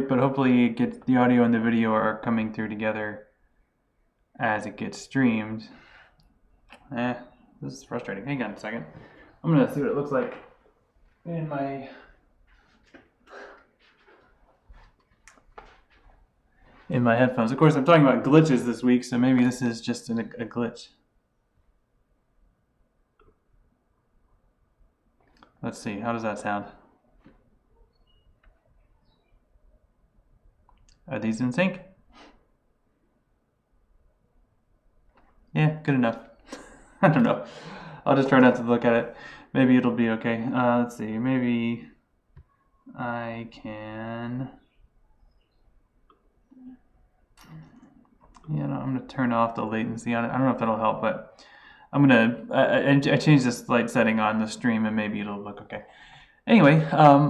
right, but hopefully the audio and the video are coming through together as it gets streamed. This is frustrating. Hang on a second. I'm gonna see what it looks like in my headphones. Of course, I'm talking about glitches this week, so maybe this is just a glitch. Let's see, how does that sound? Are these in sync? Yeah, good enough. I don't know. I'll just try not to look at it. Maybe it'll be okay. Let's see, maybe I can... I'm going to turn off the latency on it. I don't know if that'll help, but I'm going to... I changed this light setting on the stream and maybe it'll look okay. Anyway,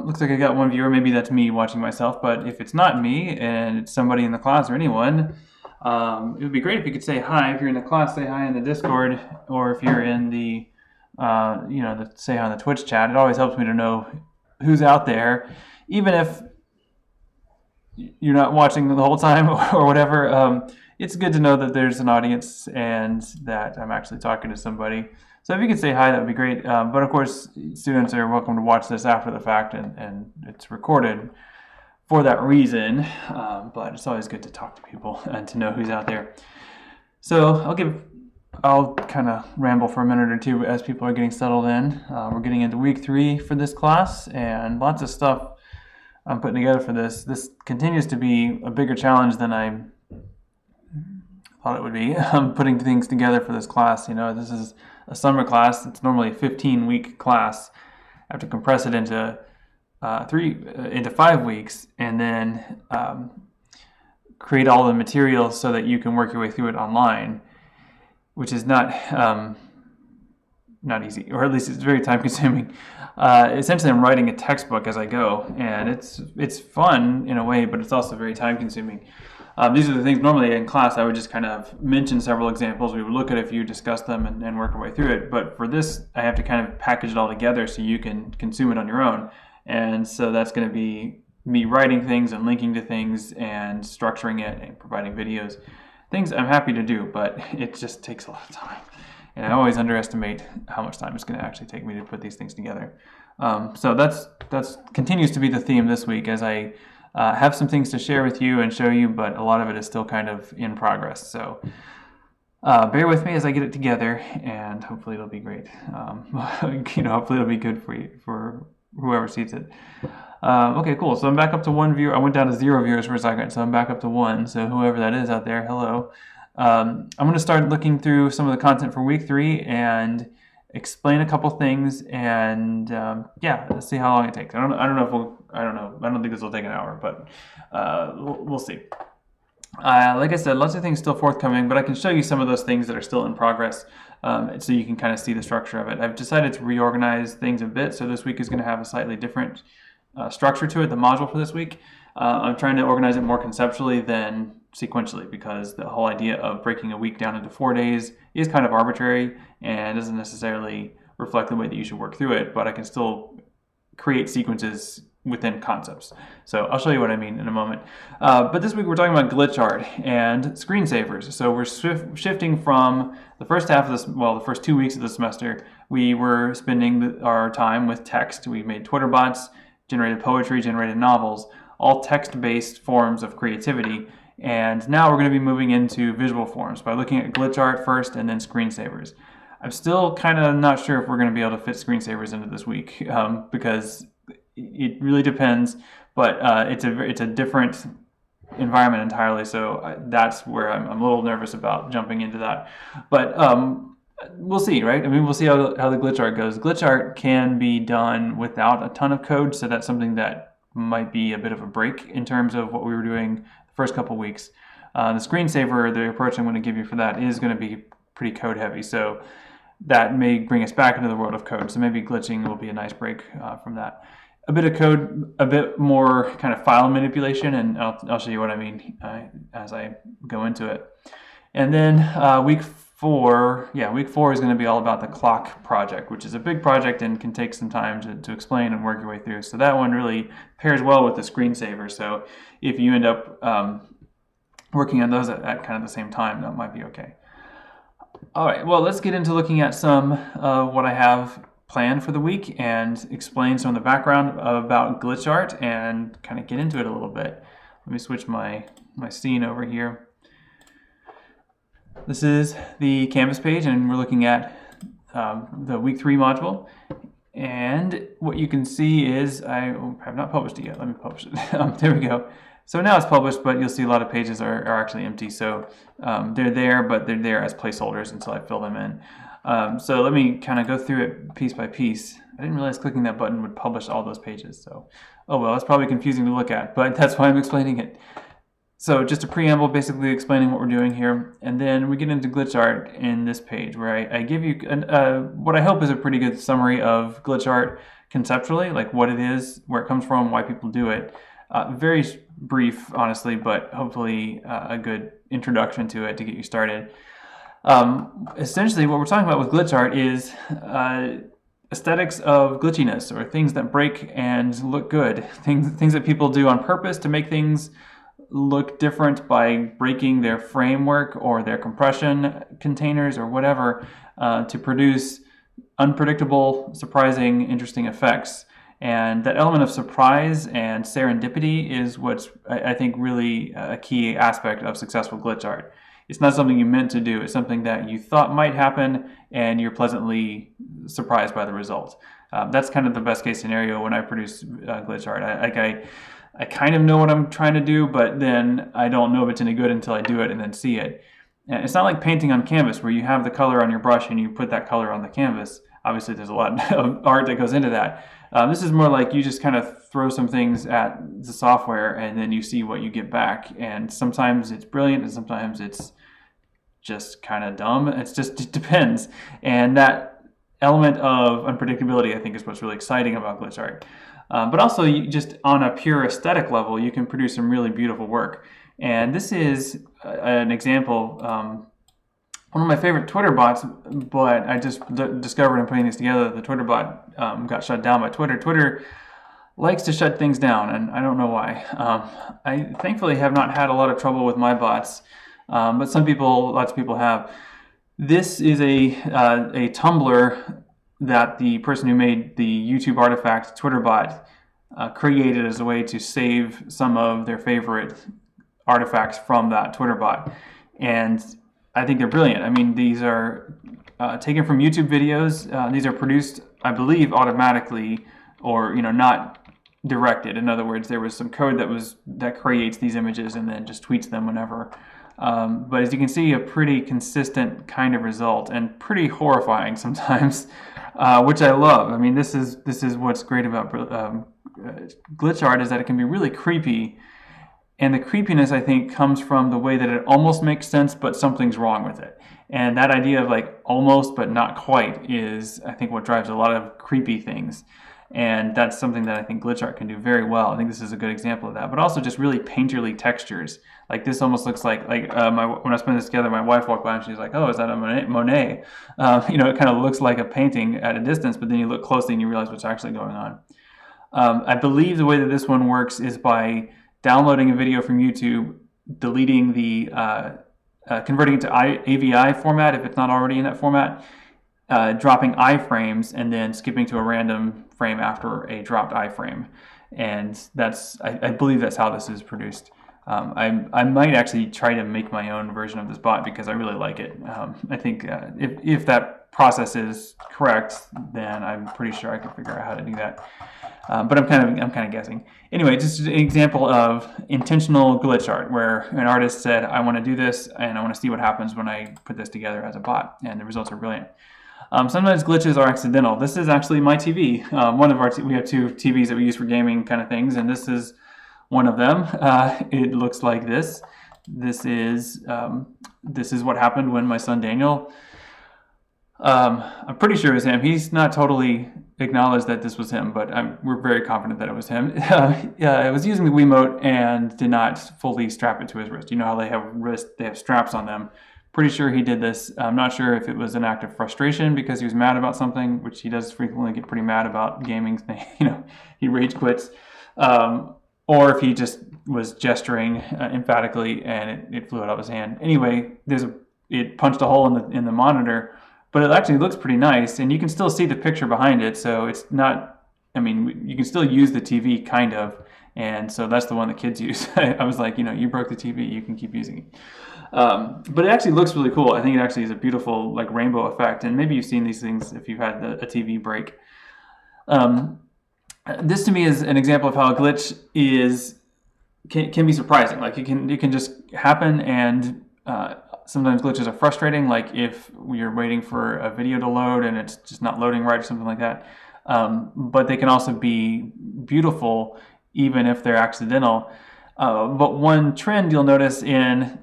looks like I got one viewer. Maybe that's me watching myself, but if it's not me and it's somebody in the class or anyone, it would be great if you could say hi. If you're in the class, say hi in the Discord, or if you're in the, say hi on the Twitch chat. It always helps me to know who's out there, even if you're not watching the whole time or whatever. It's good to know that there's an audience and that I'm actually talking to somebody. So if you could say hi, that would be great. But of course, students are welcome to watch this after the fact, and it's recorded for that reason. But it's always good to talk to people and to know who's out there. So I'll kind of ramble for a minute or two as people are getting settled in. We're getting into week 3 for this class, and lots of stuff I'm putting together for this. This continues to be a bigger challenge than I thought it would be. I'm putting things together for this class. This is a summer class. It's normally a 15-week class. I have to compress it into 5 weeks, and then create all the materials so that you can work your way through it online, which is not easy, or at least it's very time consuming. Essentially, I'm writing a textbook as I go, and it's fun in a way, but it's also very time consuming. These are the things normally in class I would just kind of mention several examples. We would look at a few, discuss them, and work our way through it. But for this, I have to kind of package it all together so you can consume it on your own. And so that's going to be me writing things and linking to things and structuring it and providing videos. Things I'm happy to do, but it just takes a lot of time. And I always underestimate how much time it's going to actually take me to put these things together. So that's continues to be the theme this week, as I have some things to share with you and show you, but a lot of it is still kind of in progress. So bear with me as I get it together, and hopefully it'll be great. Hopefully it'll be good for you, for whoever sees it. Okay, cool. So I'm back up to 1 viewer. I went down to 0 viewers for a second, so I'm back up to 1. So whoever that is out there, hello. I'm going to start looking through some of the content for week 3 and explain a couple things, and let's see how long it takes. I don't know. I don't think this will take an hour, but we'll see. Like I said, lots of things still forthcoming, but I can show you some of those things that are still in progress, so you can kind of see the structure of it. I've decided to reorganize things a bit, so this week is going to have a slightly different structure to it, the module for this week. I'm trying to organize it more conceptually than sequentially, because the whole idea of breaking a week down into 4 days is kind of arbitrary and doesn't necessarily reflect the way that you should work through it, but I can still create sequences within concepts. So I'll show you what I mean in a moment. But this week we're talking about glitch art and screensavers. So we're shifting from the first half of this, the first 2 weeks of the semester, we were spending our time with text. We made Twitter bots, generated poetry, generated novels, all text-based forms of creativity. And now we're going to be moving into visual forms by looking at glitch art first and then screensavers. I'm still kind of not sure if we're going to be able to fit screensavers into this week, because it really depends, but it's a different environment entirely, so that's where I'm a little nervous about jumping into that. But we'll see, right? I mean, we'll see how the glitch art goes. Glitch art can be done without a ton of code, so that's something that might be a bit of a break in terms of what we were doing the first couple weeks. The screensaver, the approach I'm going to give you for that is going to be pretty code heavy, so that may bring us back into the world of code. So maybe glitching will be a nice break from that. A bit of code, a bit more kind of file manipulation, and I'll show you what I mean as I go into it. And then week week 4 is going to be all about the clock project, which is a big project and can take some time to explain and work your way through. So that one really pairs well with the screensaver. So if you end up working on those at kind of the same time, that might be okay. All right, well, let's get into looking at some of what I have planned for the week and explain some of the background about glitch art and kind of get into it a little bit. Let me switch my scene over here. This is the Canvas page, and we're looking at the week 3 module. And what you can see is I have not published it yet. Let me publish it. There we go. So now it's published, but you'll see a lot of pages are actually empty. So they're there, but they're there as placeholders until I fill them in. So let me kind of go through it piece by piece. I didn't realize clicking that button would publish all those pages. So, oh well, it's probably confusing to look at, but that's why I'm explaining it. So just a preamble, basically explaining what we're doing here. And then we get into glitch art in this page where I give you what I hope is a pretty good summary of glitch art conceptually, like what it is, where it comes from, why people do it. Very brief, honestly, but hopefully a good introduction to it to get you started. Essentially, what we're talking about with glitch art is aesthetics of glitchiness, or things that break and look good. Things that people do on purpose to make things look different by breaking their framework or their compression containers or whatever to produce unpredictable, surprising, interesting effects. And that element of surprise and serendipity is what's, I think, really a key aspect of successful glitch art. It's not something you meant to do. It's something that you thought might happen, and you're pleasantly surprised by the result. That's kind of the best case scenario when I produce glitch art. I kind of know what I'm trying to do, but then I don't know if it's any good until I do it and then see it. And it's not like painting on canvas where you have the color on your brush and you put that color on the canvas. Obviously, there's a lot of art that goes into that. This is more like you just kind of throw some things at the software and then you see what you get back. And sometimes it's brilliant and sometimes it's just kind of dumb. It depends. And that element of unpredictability, I think, is what's really exciting about glitch art. But also, just on a pure aesthetic level, you can produce some really beautiful work. And this is an example. One of my favorite Twitter bots, but I just discovered in putting these together that the Twitter bot got shut down by Twitter. Twitter likes to shut things down, and I don't know why. I thankfully have not had a lot of trouble with my bots, but lots of people have. This is a Tumblr that the person who made the YouTube artifact Twitter bot created as a way to save some of their favorite artifacts from that Twitter bot. And I think they're brilliant. I mean, these are taken from YouTube videos. These are produced, I believe, automatically, or not directed. In other words, there was some code that creates these images and then just tweets them whenever. But as you can see, a pretty consistent kind of result, and pretty horrifying sometimes, which I love. I mean, this is what's great about glitch art, is that it can be really creepy. And the creepiness, I think, comes from the way that it almost makes sense, but something's wrong with it. And that idea of like almost but not quite is, I think, what drives a lot of creepy things. And that's something that I think glitch art can do very well. I think this is a good example of that. But also just really painterly textures. Like this almost looks like when I was putting this together, my wife walked by and she was like, "Oh, is that a Monet?" It kind of looks like a painting at a distance, but then you look closely and you realize what's actually going on. I believe the way that this one works is by downloading a video from YouTube, deleting the, converting it to AVI format if it's not already in that format, dropping iframes, and then skipping to a random frame after a dropped iframe. And I believe that's how this is produced. I might actually try to make my own version of this bot because I really like it. I think if that process is correct, then I'm pretty sure I can figure out how to do that. But I'm kind of guessing. Anyway, just an example of intentional glitch art where an artist said, "I want to do this, and I want to see what happens when I put this together as a bot," and the results are brilliant. Sometimes glitches are accidental. This is actually my TV. We have two TVs that we use for gaming kind of things, and this is one of them. It looks like this. This is what happened when my son Daniel. I'm pretty sure it was him. He's not totally acknowledged that this was him, but we're very confident that it was him. It was using the Wiimote and did not fully strap it to his wrist. You know how they have straps on them, Pretty sure he did this. I'm not sure if it was an act of frustration because he was mad about something, which he does frequently get pretty mad about gaming. He rage quits, or if he just was gesturing emphatically and it flew out of his hand. Anyway, it punched a hole in the monitor, but it actually looks pretty nice, and you can still see the picture behind it. So it's not. I mean, you can still use the TV kind of, and so that's the one the kids use. I was like, you broke the TV, you can keep using it. But it actually looks really cool. I think it actually is a beautiful like rainbow effect, and maybe you've seen these things if you've had a TV break. This to me is an example of how a glitch can be surprising. Like it can just happen, and sometimes glitches are frustrating. Like if you're waiting for a video to load and it's just not loading right or something like that. But they can also be beautiful even if they're accidental. But one trend you'll notice in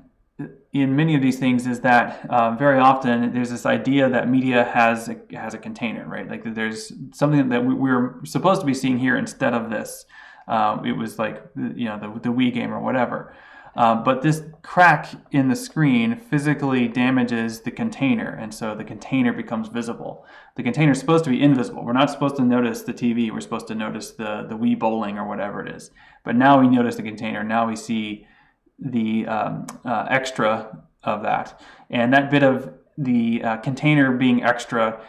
many of these things is that very often there's this idea that media has a container, right? Like there's something that we're supposed to be seeing here instead of this. It was like the Wii game or whatever. But this crack in the screen physically damages the container, and so the container becomes visible. The container is supposed to be invisible. We're not supposed to notice the TV. We're supposed to notice the Wii bowling or whatever it is. But now we notice the container. Now we see the extra of that. And that bit of the container being extra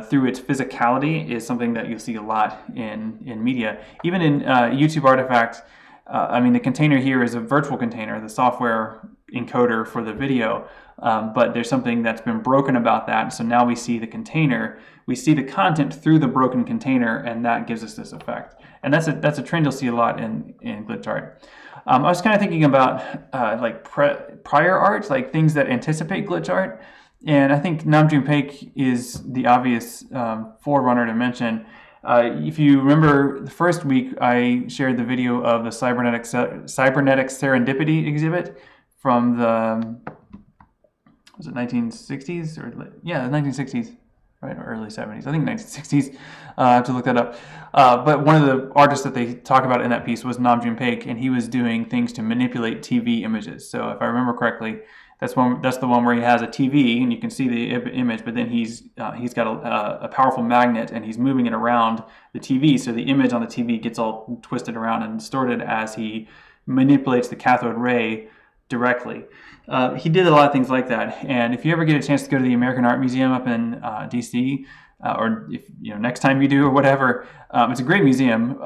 through its physicality is something that you'll see a lot in media. Even in YouTube Artifact, the container here is a virtual container, the software encoder for the video, but there's something that's been broken about that. So now we see the container, we see the content through the broken container, and that gives us this effect. And that's a trend you'll see a lot in glitch art. I was kind of thinking about prior art, like things that anticipate glitch art, and I think Namjoon Paik is the obvious forerunner to mention. If you remember the first week, I shared the video of the cybernetic serendipity exhibit from the 1960s or the 1960s, right, or early 70s. I think 1960s. I have to look that up. But one of the artists that they talk about in that piece was Namjoon Paik, and he was doing things to manipulate TV images. So if I remember correctly, that's the one where he has a TV and you can see the image, but then he's got a powerful magnet and he's moving it around the TV, so the image on the TV gets all twisted around and distorted as he manipulates the cathode ray directly. He did a lot of things like that, and if you ever get a chance to go to the American Art Museum up in DC, or if next time you do or whatever, it's a great museum,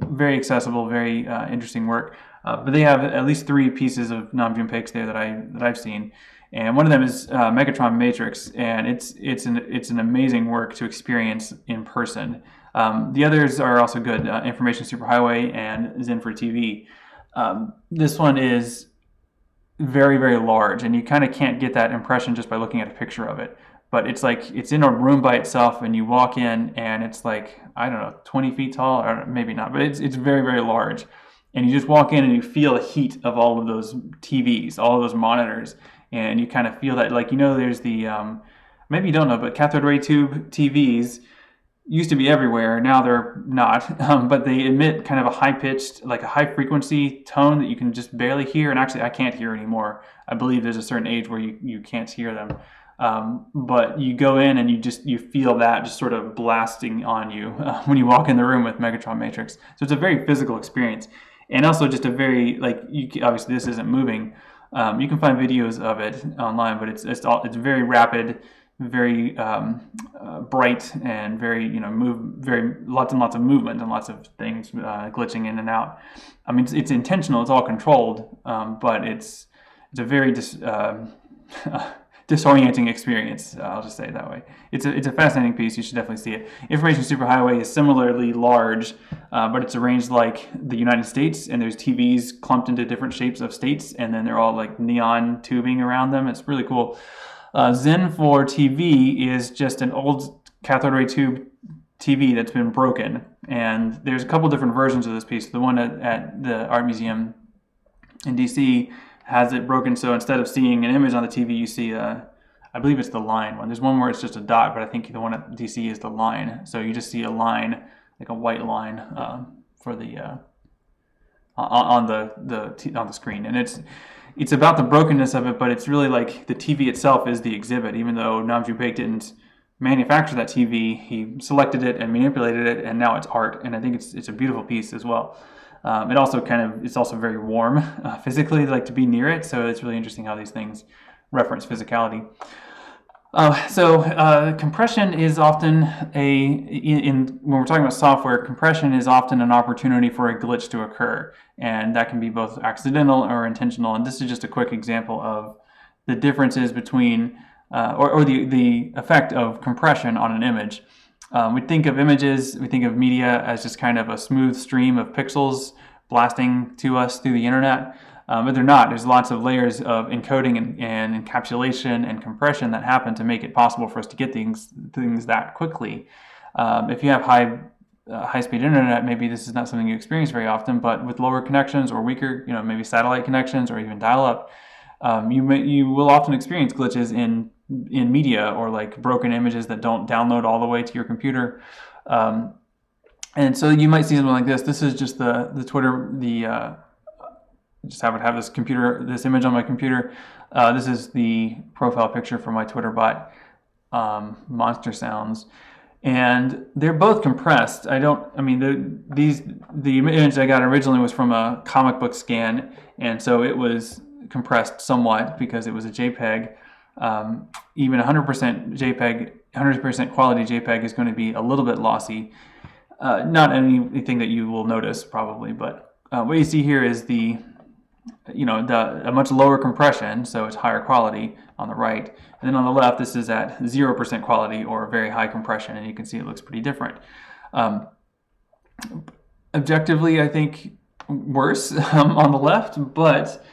very accessible, very interesting work. But they have at least 3 pieces of Namjoon Paik's there that I've seen, and one of them is Megatron Matrix, and it's an amazing work to experience in person. The others are also good, Information Superhighway and Zen for TV. This one is very, very large, and you kind of can't get that impression just by looking at a picture of it. But it's like it's in a room by itself, and you walk in, and it's like, I don't know, 20 feet tall, or maybe not, but it's very, very large. And you just walk in and you feel the heat of all of those TVs, all of those monitors, and you kind of feel that, like, there's the, maybe you don't know, but cathode ray tube TVs used to be everywhere. Now they're not, but they emit kind of a high-pitched, like a high-frequency tone that you can just barely hear, and actually I can't hear anymore. I believe there's a certain age where you can't hear them. But you go in and you feel that just sort of blasting on you when you walk in the room with Megatron Matrix. So it's a very physical experience. And also just a very, obviously this isn't moving. You can find videos of it online, but it's very rapid, very bright, and very, lots and lots of movement and lots of things glitching in and out. I mean, it's intentional, it's all controlled, but it's a very disorienting experience. I'll just say it that way. It's a fascinating piece. You should definitely see it. Information Superhighway is similarly large, but it's arranged like the United States, and there's TVs clumped into different shapes of states, and then they're all like neon tubing around them. It's really cool. Zen for TV is just an old cathode ray tube TV that's been broken, and there's a couple different versions of this piece. The one at the Art Museum in DC has it broken, so instead of seeing an image on the TV, you see I believe it's the line one. There's one where it's just a dot, but I think the one at DC is the line. So you just see a line, like a white line, for the on the screen, and it's about the brokenness of it, but it's really like the TV itself is the exhibit. Even though Nam June Paik didn't manufacture that TV, he selected it and manipulated it, and now it's art. And I think it's a beautiful piece as well. It's also very warm physically, like to be near it. So it's really interesting how these things reference physicality. Compression is often when we're talking about software, compression is often an opportunity for a glitch to occur, and that can be both accidental or intentional. And this is just a quick example of the differences between or the effect of compression on an image. We think of images, we think of media as just kind of a smooth stream of pixels blasting to us through the internet, but they're not. There's lots of layers of encoding and encapsulation and compression that happen to make it possible for us to get things that quickly. If you have high-speed internet, maybe this is not something you experience very often, but with lower connections or weaker, maybe satellite connections or even dial-up, you will often experience glitches in media, or like broken images that don't download all the way to your computer. And so you might see something like this. This is just the Twitter, just I would have this image on my computer. This is the profile picture for my Twitter bot, Monster Sounds. And they're both compressed. The image I got originally was from a comic book scan, and so it was compressed somewhat because it was a JPEG. Even 100% JPEG, 100% quality JPEG is going to be a little bit lossy. Not anything that you will notice probably, but what you see here is a much lower compression, so it's higher quality on the right. And then on the left, this is at 0% quality or very high compression, and you can see it looks pretty different. Objectively, I think worse on the left, but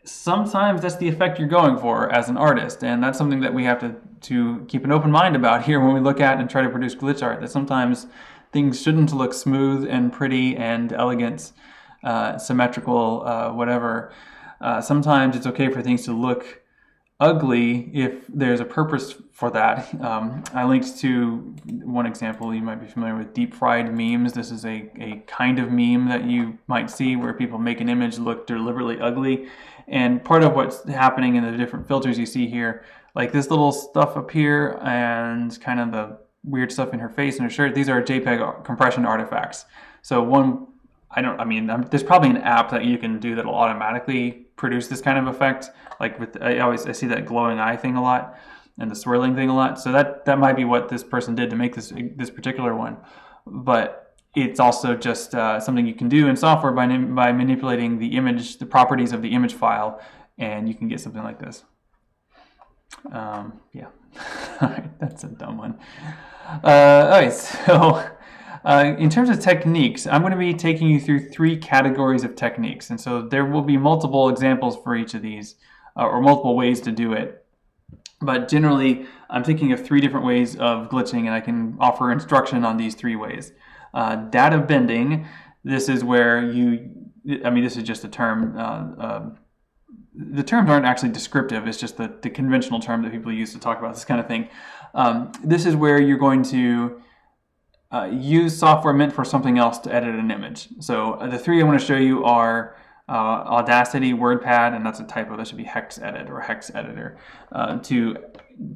sometimes that's the effect you're going for as an artist, and that's something that we have to keep an open mind about here when we look at and try to produce glitch art, that sometimes things shouldn't look smooth and pretty and elegant, symmetrical, whatever. Sometimes it's okay for things to look ugly if there's a purpose for that. I linked to one example. You might be familiar with deep fried memes. This is a kind of meme that you might see where people make an image look deliberately ugly. And part of what's happening in the different filters you see here, like this little stuff up here and kind of the weird stuff in her face and her shirt, these are JPEG compression artifacts. So there's probably an app that you can do that'll automatically produce this kind of effect. Like I see that glowing eye thing a lot and the swirling thing a lot. So that might be what this person did to make this particular one. But it's also just something you can do in software by manipulating the properties of the image file, and you can get something like this. Yeah, all right, that's a dumb one. All right, so in terms of techniques, I'm going to be taking you through 3 categories of techniques, and so there will be multiple examples for each of these, or multiple ways to do it. But generally, I'm thinking of 3 different ways of glitching, and I can offer instruction on these 3 ways. Data bending, this is where this is just a term. The terms aren't actually descriptive, it's just the conventional term that people use to talk about this kind of thing. This is where you're going to use software meant for something else to edit an image. So the 3 I want to show you are Audacity, WordPad, and that's a typo, that should be hex edit or hex editor, to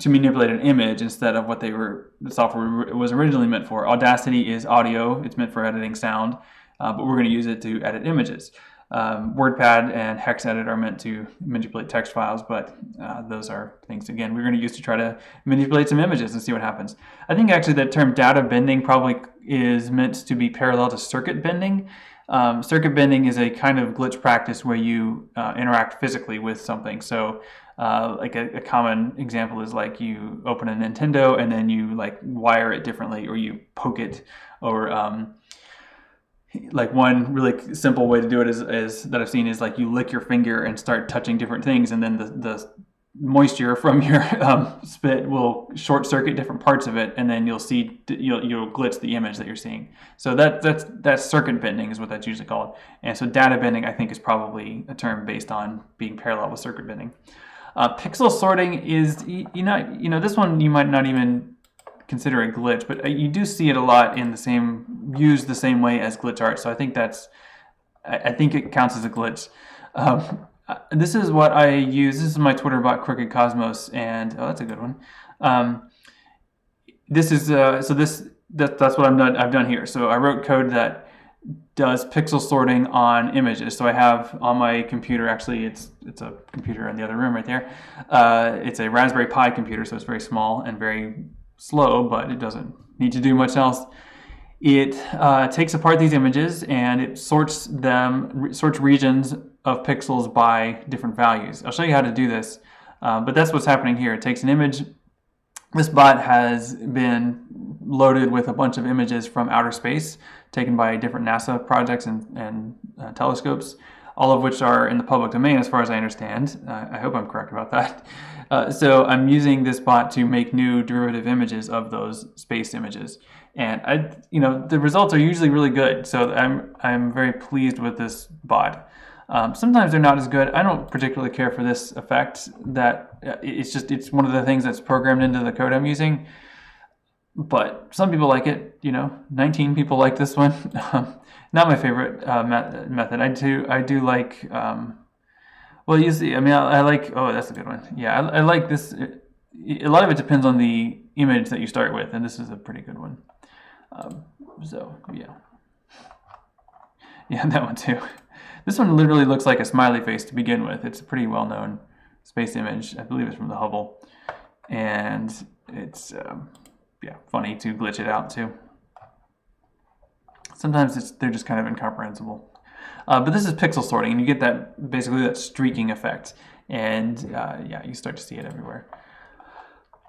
manipulate an image instead of what the software was originally meant for. Audacity is audio, it's meant for editing sound, but we're going to use it to edit images. WordPad and hex edit are meant to manipulate text files, but those are things, again, we're going to use to try to manipulate some images and see what happens. I think actually that term data bending probably is meant to be parallel to circuit bending. Circuit bending is a kind of glitch practice where you interact physically with something. So like a common example is like you open a Nintendo and then you like wire it differently, or you poke it, or like one really simple way to do it is that I've seen is like you lick your finger and start touching different things, and then the moisture from your spit will short circuit different parts of it, and then you'll glitch the image that you're seeing. So that's circuit bending is what that's usually called. And so data bending, I think, is probably a term based on being parallel with circuit bending. Pixel sorting is this one you might not even consider a glitch, but you do see it a lot used the same way as glitch art. So I think it counts as a glitch. This is what I use. This is my Twitter bot, Crooked Cosmos, and oh, that's a good one. This is that's what I've done here. So I wrote code that does pixel sorting on images. So I have on my computer, actually it's a computer in the other room right there. It's a Raspberry Pi computer, so it's very small and very slow, but it doesn't need to do much else. It takes apart these images and it sorts regions of pixels by different values. I'll show you how to do this, but that's what's happening here. It takes an image. This bot has been loaded with a bunch of images from outer space taken by different NASA projects and telescopes, all of which are in the public domain as far as I understand. I hope I'm correct about that. So I'm using this bot to make new derivative images of those space images. And the results are usually really good. So I'm very pleased with this bot. Sometimes they're not as good. I don't particularly care for this effect. It's one of the things that's programmed into the code I'm using. But some people like it. 19 people like this one. Not my favorite method. I do like. Well, you see, I like. Oh, that's a good one. Yeah, I like this. A lot of it depends on the image that you start with, and this is a pretty good one. So yeah, that one too. This one literally looks like a smiley face to begin with. It's a pretty well-known space image. I believe it's from the Hubble, and it's funny to glitch it out too. Sometimes they're just kind of incomprehensible. But this is pixel sorting, and you get that streaking effect, and you start to see it everywhere.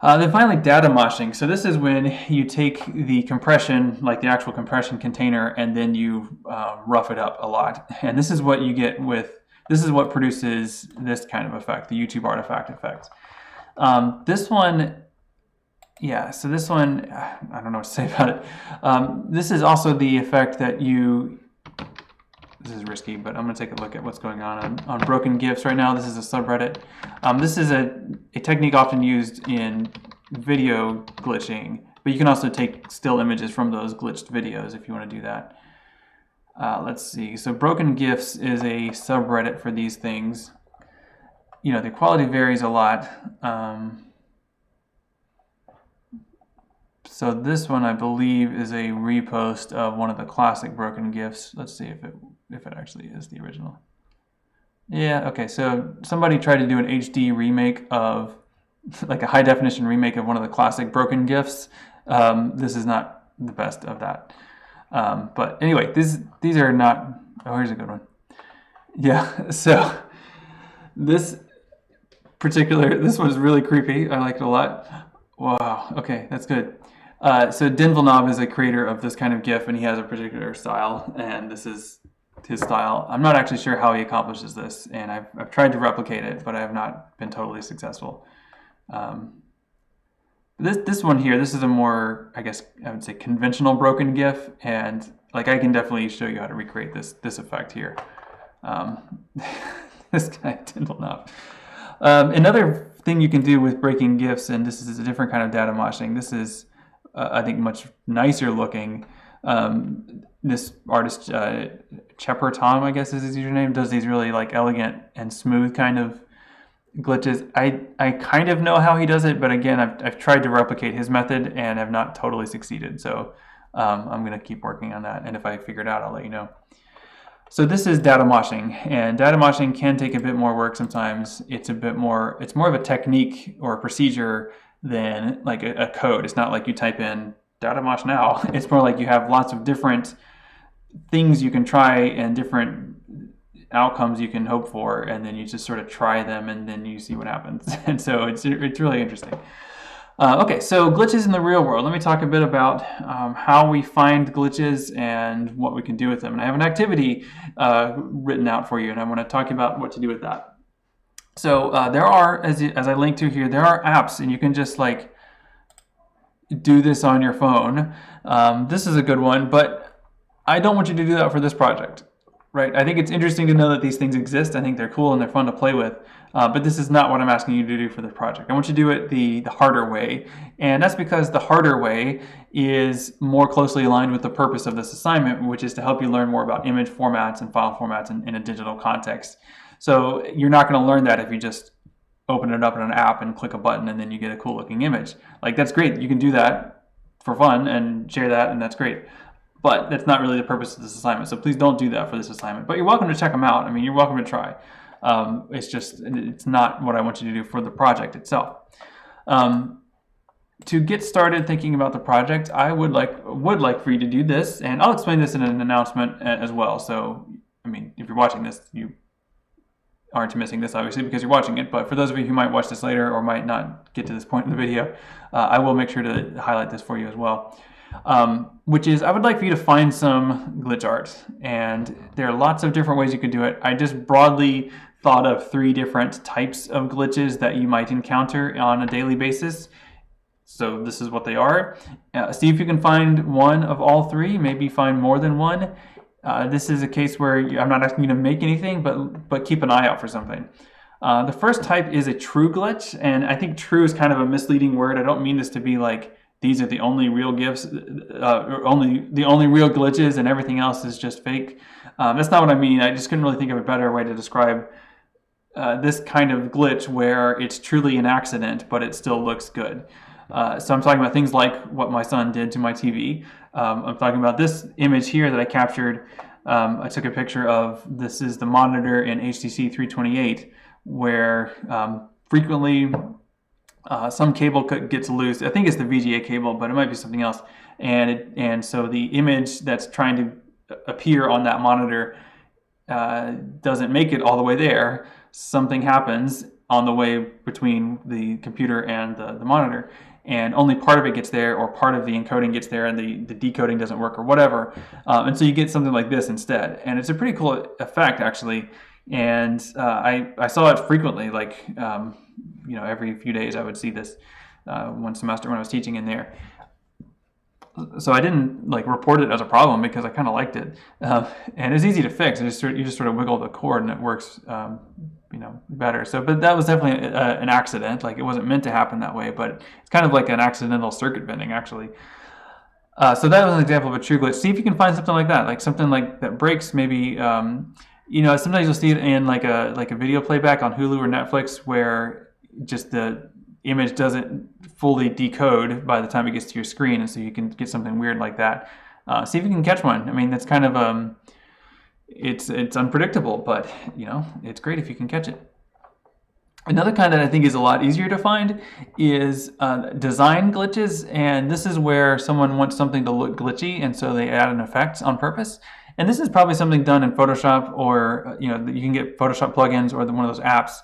Then finally, data moshing. So this is when you take the compression, like the actual compression container, and then you rough it up a lot. And this is what you get this is what produces this kind of effect, the YouTube artifact effect. This one, so this one, I don't know what to say about it. This is also the effect that this is risky, but I'm going to take a look at what's going on broken GIFs right now. This is a subreddit. This is a technique often used in video glitching, but you can also take still images from those glitched videos if you want to do that. Let's see. So broken GIFs is a subreddit for these things. The quality varies a lot. So this one, I believe, is a repost of one of the classic broken GIFs. Let's see if it actually is the original. Yeah, okay, so somebody tried to do an HD remake of, like a high definition remake of one of the classic broken GIFs. This is not the best of that. But anyway, these are not, oh, here's a good one. Yeah, so this one's really creepy. I like it a lot. Wow, okay, that's good. So Din Villeneuve is a creator of this kind of GIF, and he has a particular style, and this is his style. I'm not actually sure how he accomplishes this, and I've tried to replicate it, but I have not been totally successful. This one here, this is a more, I guess I would say, conventional broken GIF, and like I can definitely show you how to recreate this effect here. This guy, Din Villeneuve. Another thing you can do with breaking GIFs, and this is a different kind of data moshing. This is I think much nicer looking. This artist, Chepper Tom, I guess is his username, does these really like elegant and smooth kind of glitches. I kind of know how he does it, but again, I've tried to replicate his method and have not totally succeeded. So I'm going to keep working on that, and if I figure it out, I'll let you know. So this is data moshing, and data moshing can take a bit more work sometimes. It's more of a technique or a procedure than like a code. It's not like you type in data mosh now. It's more like you have lots of different things you can try and different outcomes you can hope for, and then you just sort of try them and then you see what happens. And so it's really interesting. Okay, so glitches in the real world. Let me talk a bit about how we find glitches and what we can do with them. And I have an activity written out for you, and I want to talk about what to do with that. So there are, as I linked to here, there are apps, and you can just like do this on your phone. This is a good one, but I don't want you to do that for this project, right? I think it's interesting to know that these things exist. I think they're cool and they're fun to play with, but this is not what I'm asking you to do for the project. I want you to do it the harder way, and that's because the harder way is more closely aligned with the purpose of this assignment, which is to help you learn more about image formats and file formats in a digital context. So you're not going to learn that if you just open it up in an app and click a button and then you get a cool looking image. Like, that's great. You can do that for fun and share that, and that's great. But that's not really the purpose of this assignment. So please don't do that for this assignment. But you're welcome to check them out. I mean, you're welcome to try. It's not what I want you to do for the project itself. To get started thinking about the project, I would like for you to do this, and I'll explain this in an announcement as well. So, I mean, if you're watching this, you aren't missing this, obviously, because you're watching it. But for those of you who might watch this later or might not get to this point in the video, I will make sure to highlight this for you as well. Which is, I would like for you to find some glitch art, and there are lots of different ways you could do it. I just broadly thought of 3 different types of glitches that you might encounter on a daily basis. So this is what they are. See if you can find one of all 3, maybe find more than one. This is a case where I'm not asking you to make anything, but keep an eye out for something. The first type is a true glitch, and I think true is kind of a misleading word. I don't mean this to be like these are the only real gifts, or the only real glitches, and everything else is just fake. That's not what I mean. I just couldn't really think of a better way to describe this kind of glitch where it's truly an accident, but it still looks good. So I'm talking about things like what my son did to my TV. I'm talking about this image here that I captured. I took a picture of. This is the monitor in HTC 328, where frequently some cable gets loose. I think it's the VGA cable, but it might be something else. And so the image that's trying to appear on that monitor doesn't make it all the way there. Something happens on the way between the computer and the monitor, and only part of it gets there, or part of the encoding gets there, and the decoding doesn't work, or whatever. And so you get something like this instead. And it's a pretty cool effect, actually. And I saw it frequently, like every few days I would see this one semester when I was teaching in there. So I didn't report it as a problem because I kind of liked it, and it's easy to fix. You just sort of wiggle the cord and it works, better. So, but that was definitely an accident. Like, it wasn't meant to happen that way, but it's kind of like an accidental circuit bending, actually. So that was an example of a true glitch. See if you can find something like that, like something like that breaks. Maybe sometimes you'll see it in like a video playback on Hulu or Netflix where just the image doesn't fully decode by the time it gets to your screen, and so you can get something weird like that. See if you can catch one. I mean, that's kind of it's unpredictable, but it's great if you can catch it. Another kind that I think is a lot easier to find is design glitches, and this is where someone wants something to look glitchy, and so they add an effect on purpose. And this is probably something done in Photoshop, or you can get Photoshop plugins or one of those apps.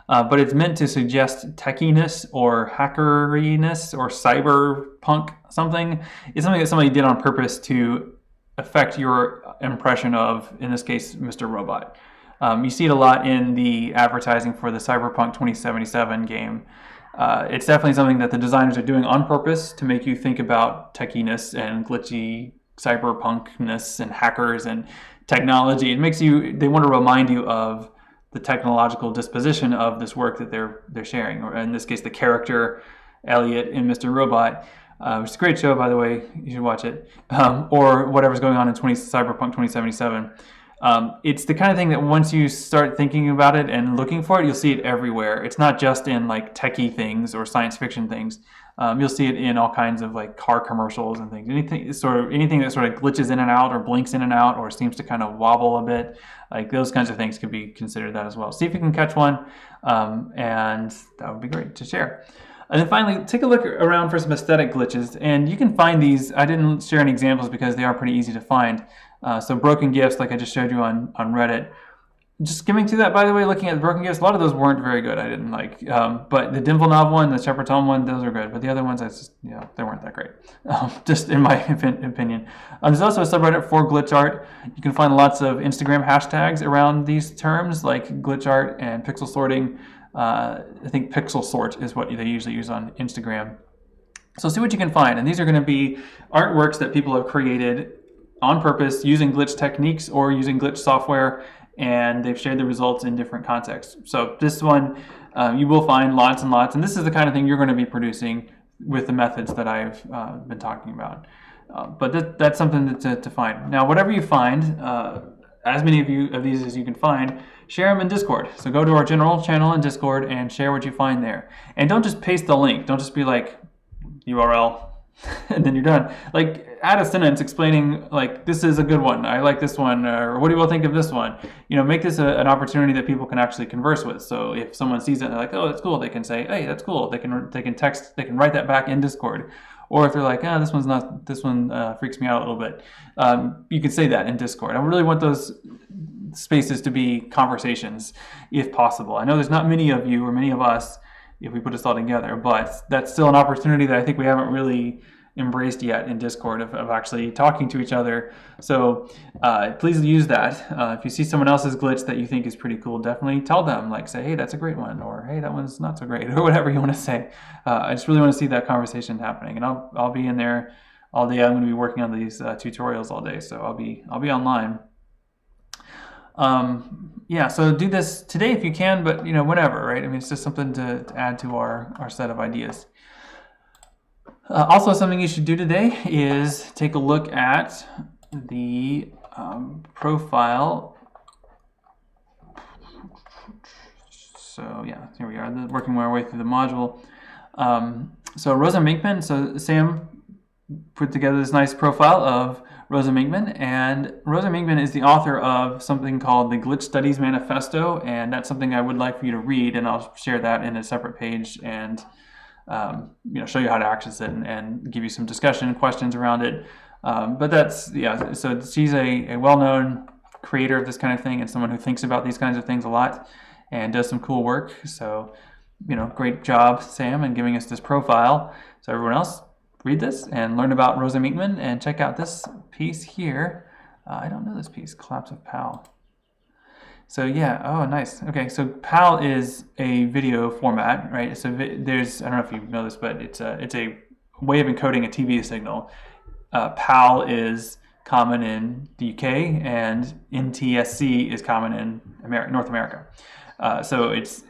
But it's meant to suggest techiness or hackeriness or cyberpunk something. It's something that somebody did on purpose to affect your impression of, in this case, Mr. Robot. You see it a lot in the advertising for the Cyberpunk 2077 game. It's definitely something that the designers are doing on purpose to make you think about techiness and glitchy cyberpunkness and hackers and technology. They want to remind you of the technological disposition of this work that they're sharing, or in this case, the character Elliot in Mr. Robot, which is a great show, by the way. You should watch it, or whatever's going on in Cyberpunk 2077. It's the kind of thing that once you start thinking about it and looking for it, you'll see it everywhere. It's not just in like techie things or science fiction things. You'll see it in all kinds of like car commercials and things. Anything that sort of glitches in and out, or blinks in and out, or seems to kind of wobble a bit. Like, those kinds of things could be considered that as well. See if you can catch one, and that would be great to share. And then finally, take a look around for some aesthetic glitches, and you can find these. I didn't share any examples because they are pretty easy to find. So broken gifts, like I just showed you on Reddit. Just skimming through that, by the way, looking at the broken gifts, a lot of those weren't very good. I didn't like. But the Dimple Knob one, the Shepherd Tom one, those are good. But the other ones, they weren't that great, just in my opinion. There's also a subreddit for glitch art. You can find lots of Instagram hashtags around these terms, like glitch art and pixel sorting. I think pixel sort is what they usually use on Instagram. So see what you can find. And these are going to be artworks that people have created on purpose using glitch techniques or using glitch software, and they've shared the results in different contexts. So this one, you will find lots and lots, and this is the kind of thing you're going to be producing with the methods that I've been talking about. But that's something to find. Now, whatever you find, as many of these as you can find, share them in Discord. So go to our general channel in Discord and share what you find there. And don't just paste the link. Don't just be like URL and then you're done. Like add a sentence explaining like this is a good one. I like this one, or what do you all think of this one? Make this an opportunity that people can actually converse with. So if someone sees it and they're like, oh, that's cool, they can say, hey, that's cool. They can text, they can write that back in Discord. Or if they're like, this one freaks me out a little bit, you can say that in Discord. I really want those spaces to be conversations, if possible. I know there's not many of you or many of us, if we put this all together, but that's still an opportunity that I think we haven't really embraced yet in Discord of actually talking to each other. So please use that. If you see someone else's glitch that you think is pretty cool, definitely tell them, like say, hey, that's a great one, or hey, that one's not so great, or whatever you want to say. I just really want to see that conversation happening, and I'll be in there all day. I'm going to be working on these tutorials all day, so I'll be online. Yeah, so do this today if you can, but whenever, right? I mean, it's just something to add to our set of ideas. Also, something you should do today is take a look at the profile. So yeah, here we are, working our way through the module. So Rosa Minkman, so Sam put together this nice profile of Rosa Minkman, and Rosa Minkman is the author of something called the Glitch Studies Manifesto, and that's something I would like for you to read, and I'll share that in a separate page and show you how to access it and give you some discussion questions around it. But that's, yeah, so she's a well-known creator of this kind of thing and someone who thinks about these kinds of things a lot and does some cool work. So, great job, Sam, in giving us this profile. So everyone else, read this and learn about Rosa Minkman and check out this piece here. I don't know this piece, Collapse of PAL. So yeah, oh nice. Okay, so PAL is a video format, right? So there's, I don't know if you know this, but it's a way of encoding a TV signal. PAL is common in the UK, and NTSC is common in North America. So it's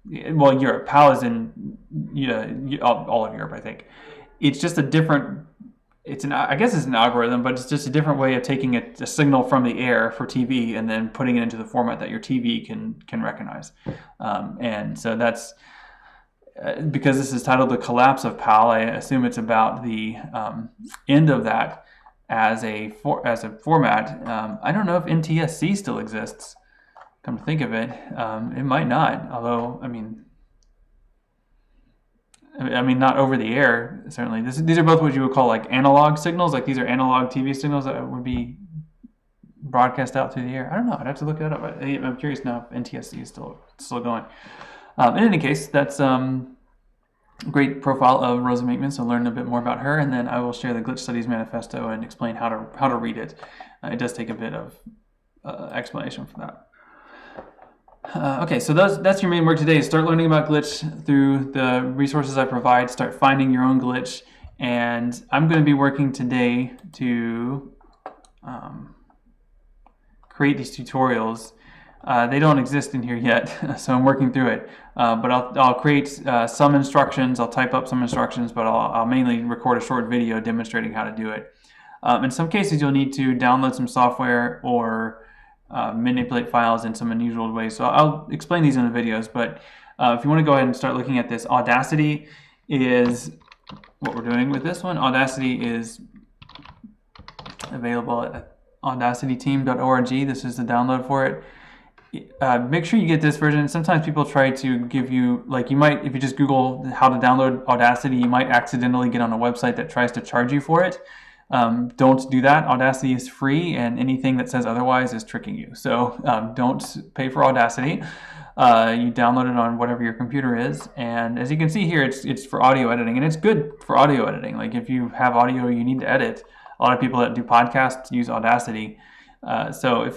well, Europe. PAL is in all of Europe, I think. It's just a different. I guess it's an algorithm, but it's just a different way of taking a signal from the air for TV and then putting it into the format that your TV can recognize. And so that's because this is titled The Collapse of PAL. I assume it's about the end of that as a format. I don't know if NTSC still exists. Come to think of it, it might not. Although, I mean, not over the air, certainly. These are both what you would call like analog signals. Like these are analog TV signals that would be broadcast out through the air. I don't know. I'd have to look that up. I'm curious now if NTSC is still going. In any case, that's a great profile of Rosa Minkman. So learn a bit more about her, and then I will share the Glitch Studies Manifesto and explain how to read it. It does take a bit of explanation for that. Okay, so that's your main work today. Start learning about glitch through the resources I provide. Start finding your own glitch. And I'm going to be working today to create these tutorials. They don't exist in here yet, so I'm working through it. But I'll create some instructions. I'll type up some instructions, but I'll mainly record a short video demonstrating how to do it. In some cases, you'll need to download some software or manipulate files in some unusual ways. So I'll explain these in the videos, but if you want to go ahead and start looking at this, Audacity is what we're doing with this one. Audacity is available at audacityteam.org. This is the download for it. Make sure you get this version. Sometimes people try to give you, like you might, if you just Google how to download Audacity, you might accidentally get on a website that tries to charge you for it. Don't do that. Audacity is free, and anything that says otherwise is tricking you. So don't pay for Audacity. You download it on whatever your computer is, and as you can see here, it's for audio editing, and it's good for audio editing. Like if you have audio you need to edit, a lot of people that do podcasts use Audacity. So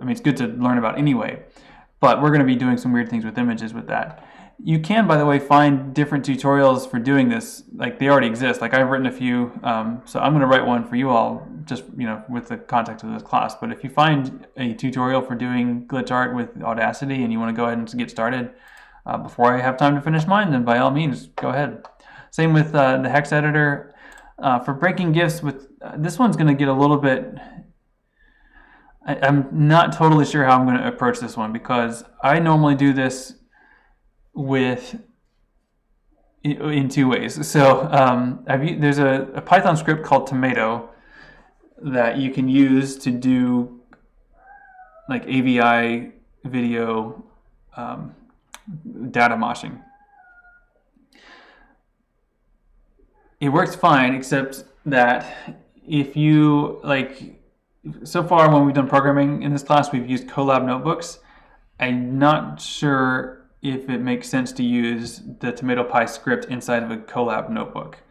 it's good to learn about anyway. But we're going to be doing some weird things with images with that. You can, by the way, find different tutorials for doing this. Like they already exist. Like I've written a few, so I'm going to write one for you all, just with the context of this class. But if you find a tutorial for doing glitch art with Audacity and you want to go ahead and get started before I have time to finish mine, then by all means, go ahead. Same with the hex editor. For breaking GIFs, with this one's going to get a little bit I'm not totally sure how I'm going to approach this one, because I normally do this in two ways. So there's a Python script called Tomato that you can use to do like AVI video data moshing. It works fine, except that if you so far when we've done programming in this class, we've used Colab notebooks. I'm not sure if it makes sense to use the TomatoPy script inside of a Colab notebook.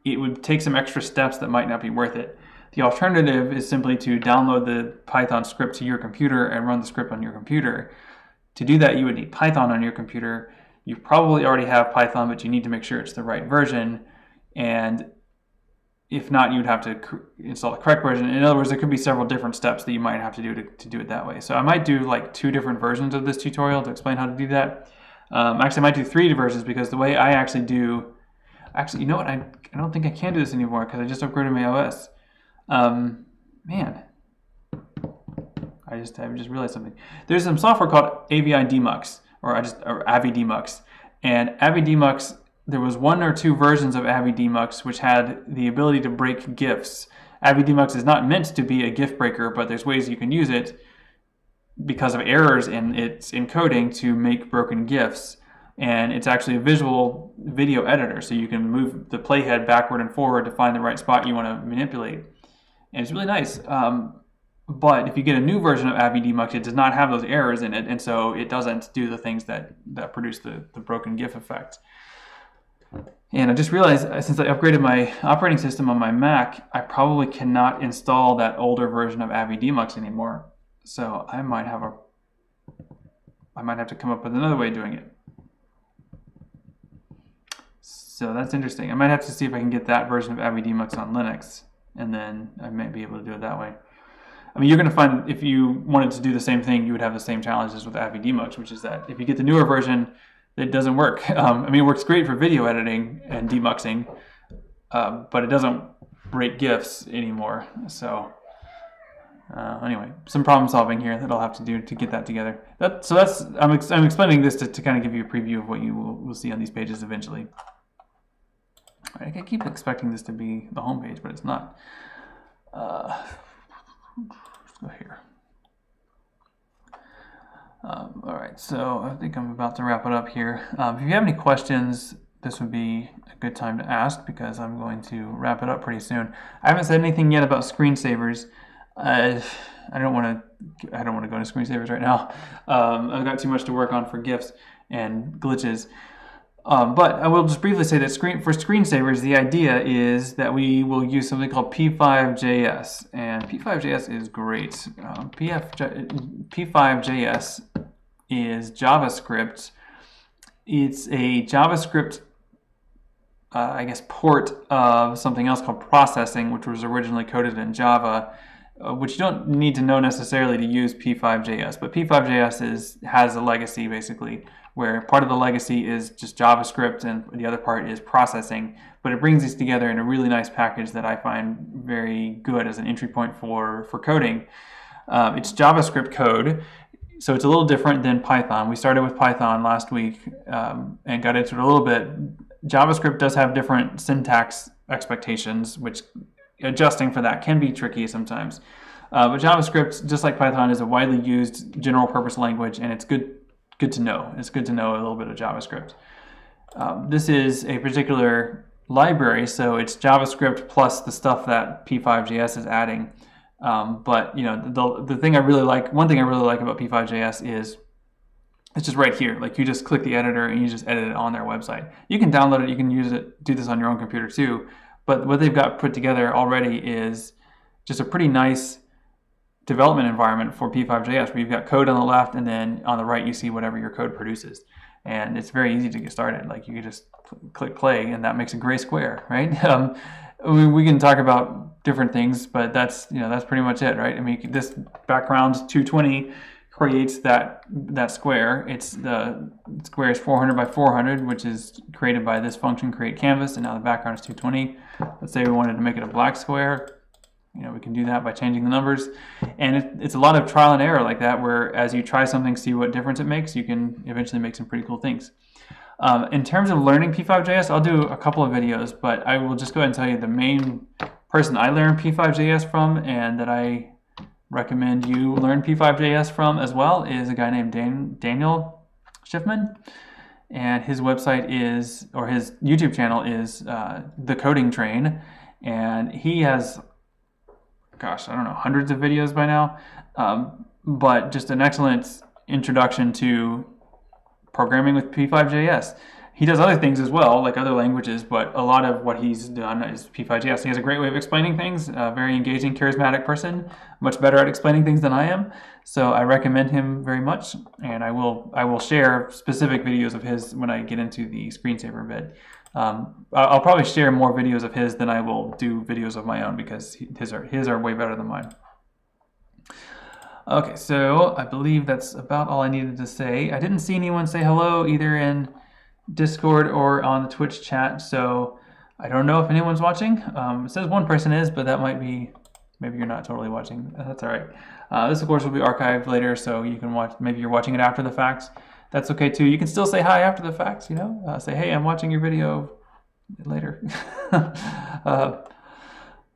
It would take some extra steps that might not be worth it. The alternative is simply to download the Python script to your computer and run the script on your computer. To do that, you would need Python on your computer. You probably already have Python, but you need to make sure it's the right version. And if not, you would have to install the correct version. In other words, there could be several different steps that you might have to do to do it that way. So I might do like 2 different versions of this tutorial to explain how to do that. Actually, I might do 3 versions, because the way I actually do... Actually, you know what? I don't think I can do this anymore because I just upgraded my OS. Man. I just realized something. There's some software called AVI Demux, or Avi Demux. And Avi Demux, there was 1 or 2 versions of Avi Demux which had the ability to break GIFs. Avi Demux is not meant to be a GIF breaker, but there's ways you can use it because of errors in its encoding to make broken GIFs. And it's actually a visual video editor, so you can move the playhead backward and forward to find the right spot you want to manipulate. And it's really nice. But if you get a new version of Avi Demux, it does not have those errors in it, and so it doesn't do the things that produce the broken GIF effect. And I just realized, since I upgraded my operating system on my Mac, I probably cannot install that older version of Avi Demux anymore. So I might have to come up with another way of doing it. So that's interesting. I might have to see if I can get that version of Avi Demux on Linux, and then I might be able to do it that way. I mean, you're going to find if you wanted to do the same thing, you would have the same challenges with Avi Demux, which is that if you get the newer version, it doesn't work. I mean, it works great for video editing and demuxing, but it doesn't break GIFs anymore. So anyway, some problem solving here that I'll have to do to get that together. I'm explaining this to kind of give you a preview of what you will see on these pages eventually. I keep expecting this to be the home page, but it's not. Let's go here. All right, so I think I'm about to wrap it up here. If you have any questions, this would be a good time to ask, because I'm going to wrap it up pretty soon. I haven't said anything yet about screensavers. I don't want to go into screensavers right now. I've got too much to work on for GIFs and glitches. But I will just briefly say that for screensavers, the idea is that we will use something called P5JS, and P5JS is great. P5JS is JavaScript. It's a JavaScript, I guess, port of something else called processing, which was originally coded in Java, which you don't need to know necessarily to use P5JS, but P5JS has a legacy, basically, where part of the legacy is just JavaScript and the other part is processing, but it brings these together in a really nice package that I find very good as an entry point for coding. It's JavaScript code, so it's a little different than Python. We started with Python last week and got into it a little bit. JavaScript does have different syntax expectations, which adjusting for that can be tricky sometimes. But JavaScript, just like Python, is a widely used general purpose language, and it's good to know. It's good to know a little bit of JavaScript. This is a particular library, so it's JavaScript plus the stuff that P5JS is adding. But you know, the thing I really like, one thing I really like about P5JS is it's just right here. Like, you just click the editor and you just edit it on their website. You can download it, you can use it, do this on your own computer too. But what they've got put together already is just a pretty nice development environment for P5JS, where you've got code on the left, and then on the right you see whatever your code produces. And it's very easy to get started. Like, you can just click play, and that makes a gray square, right? We can talk about different things, but that's pretty much it, right? I mean, this background 220 creates that square. The square is 400 by 400, which is created by this function create canvas, and now the background is 220. Let's say we wanted to make it a black square. we can do that by changing the numbers. And it's a lot of trial and error like that, where as you try something, see what difference it makes, you can eventually make some pretty cool things. In terms of learning P5.js, I'll do a couple of videos, but I will just go ahead and tell you the main person I learned P5.js from, and that I recommend you learn P5.js from as well, is a guy named Daniel Schiffman. And his website is, or his YouTube channel is The Coding Train. And he has, gosh, I don't know, hundreds of videos by now. But just an excellent introduction to programming with P5.js. He does other things as well, like other languages, but a lot of what he's done is P5.js. He has a great way of explaining things, a very engaging, charismatic person, much better at explaining things than I am. So I recommend him very much, and I will share specific videos of his when I get into the screensaver bit. I'll probably share more videos of his than I will do videos of my own, because his are way better than mine. Okay, so I believe that's about all I needed to say. I didn't see anyone say hello either in Discord or on the Twitch chat, so I don't know if anyone's watching. It says one person is, but that might be, maybe you're not totally watching. That's all right. This, of course, will be archived later, so you can watch. Maybe you're watching it after the fact. That's okay too. You can still say hi after the fact. Say, hey, I'm watching your video later.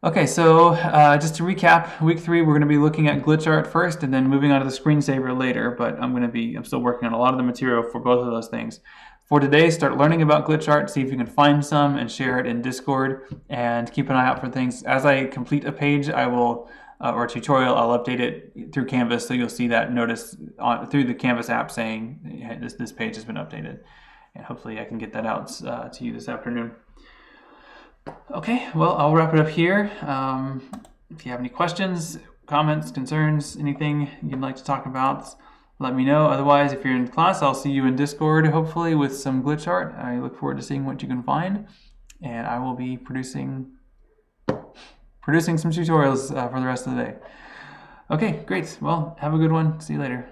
Okay, so just to recap, week 3 we're going to be looking at glitch art first, and then moving on to the screensaver later. But I'm still working on a lot of the material for both of those things. For today, start learning about glitch art, see if you can find some and share it in Discord, and keep an eye out for things. As I complete a page, I will, or a tutorial, I'll update it through Canvas, so you'll see that notice through the Canvas app saying, hey, this page has been updated. And hopefully I can get that out to you this afternoon. Okay, well, I'll wrap it up here. If you have any questions, comments, concerns, anything you'd like to talk about, let me know. Otherwise, if you're in class, I'll see you in Discord, hopefully, with some glitch art. I look forward to seeing what you can find, and I will be producing some tutorials for the rest of the day. Okay, great. Well, have a good one. See you later.